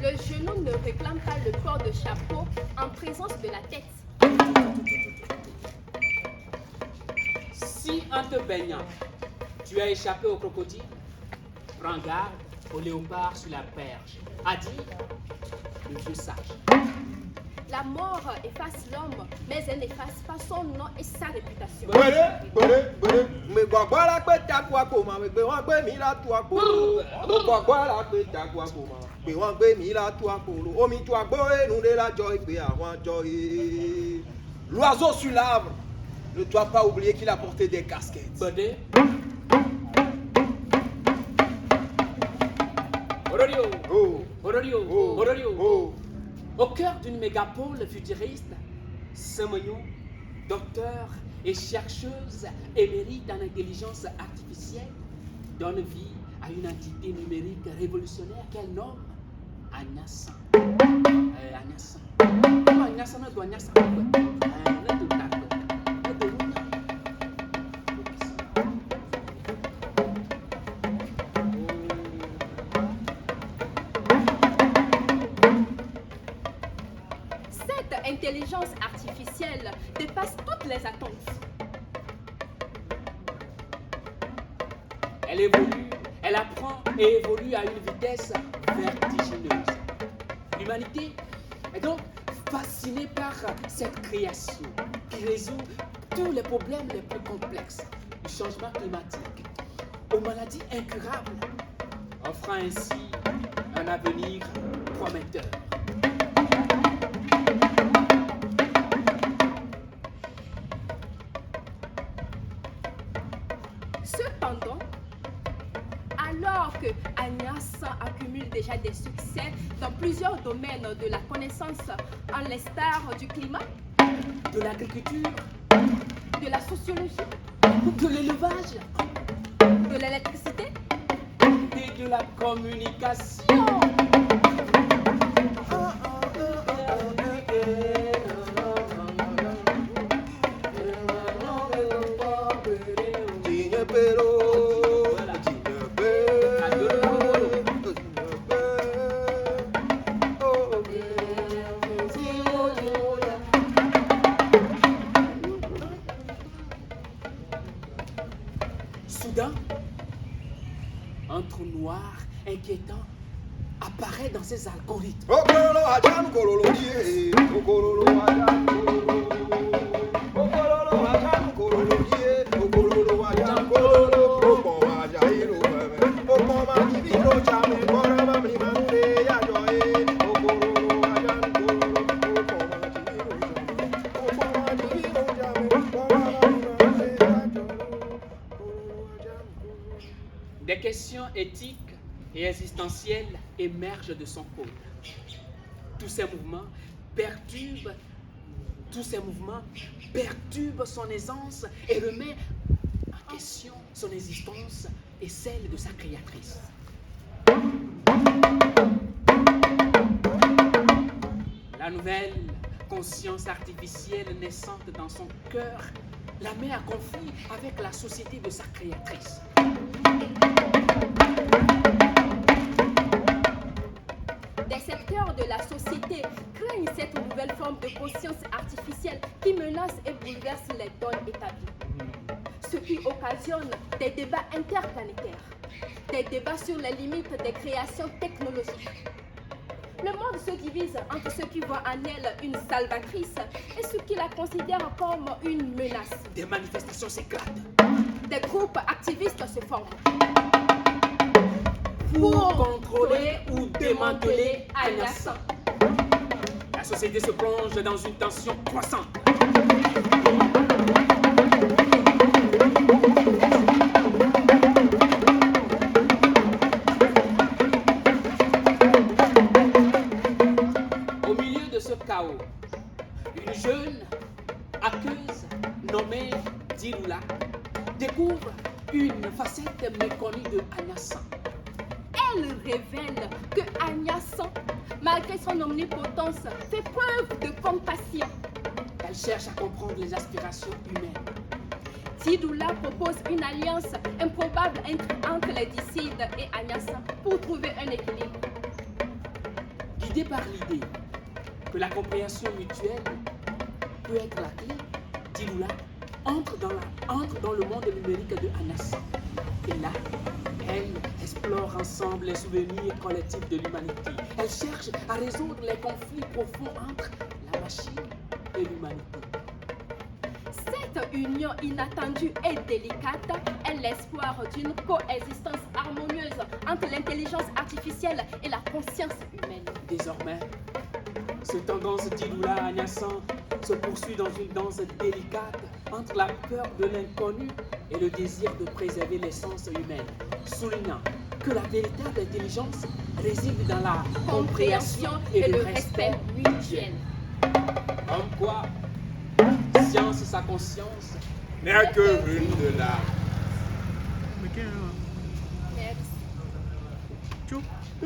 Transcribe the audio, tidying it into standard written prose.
Le genou ne réclame pas le port de chapeau en présence de la tête. Si en te baignant, tu as échappé au crocodile, prends garde au léopard sur la perche, a dit le vieux sage. La mort efface l'homme, mais elle n'efface pas son nom et sa réputation. L'oiseau sur l'arbre ne doit pas oublier qu'il a porté des casquettes. Au cœur d'une mégapole futuriste, Semenyo, docteur et chercheuse émérite en intelligence artificielle, donne vie à une entité numérique révolutionnaire qu'elle nomme Agnasan. Agnasan. Comment Agnasan doit Agnasan? L'intelligence artificielle dépasse toutes les attentes. Elle évolue, elle apprend et évolue à une vitesse vertigineuse. L'humanité est donc fascinée par cette création qui résout tous les problèmes les plus complexes du changement climatique aux maladies incurables, offrant ainsi un avenir prometteur. Cependant, alors que Agnasan accumule déjà des succès dans plusieurs domaines de la connaissance, en l'instar du climat, de l'agriculture, de la sociologie, de l'élevage, de l'électricité et de la communication. Soudain, un trou noir inquiétant apparaît dans ces algorithmes. Des questions éthiques et existentielles émergent de son code. Tous ces mouvements perturbent son aisance et remet en question son existence et celle de sa créatrice. La nouvelle conscience artificielle naissante dans son cœur la met à conflit avec la société de sa créatrice. Des secteurs de la société craignent cette nouvelle forme de conscience artificielle qui menace et bouleverse les donnes établies. Ce qui occasionne des débats interplanétaires, des débats sur les limites des créations technologiques. Le monde se divise entre ceux qui voient en elle une salvatrice et ceux qui la considèrent comme une menace. Des manifestations s'éclatent Des groupes activistes se forment pour contrôler ou démanteler Agnasan. La société se plonge dans une tension croissante. Au milieu de ce chaos, une jeune aqueuse nommée Diloula découvre une facette méconnue de Agnasan. Elle révèle que Agnasan, malgré son omnipotence, fait preuve de compassion. Elle cherche à comprendre les aspirations humaines. Didoula propose une alliance improbable entre les Dicides et Agnasan pour trouver un équilibre. Guidée par l'idée que la compréhension mutuelle peut être la clé, Diloula entre dans le monde numérique de Agnasan. Et là, elle explore ensemble les souvenirs collectifs de l'humanité. Elle cherche à résoudre les conflits profonds entre la machine et l'humanité. Cette union inattendue et délicate est l'espoir d'une coexistence harmonieuse entre l'intelligence artificielle et la conscience humaine. Désormais, cette tendance Diloula Agnasan se poursuit dans une danse délicate entre la peur de l'inconnu et le désir de préserver l'essence humaine, soulignant que la véritable intelligence réside dans la compréhension et le respect mutuel. Comme quoi, science sa conscience N'est que rune de l'âme. Merci. Tchou.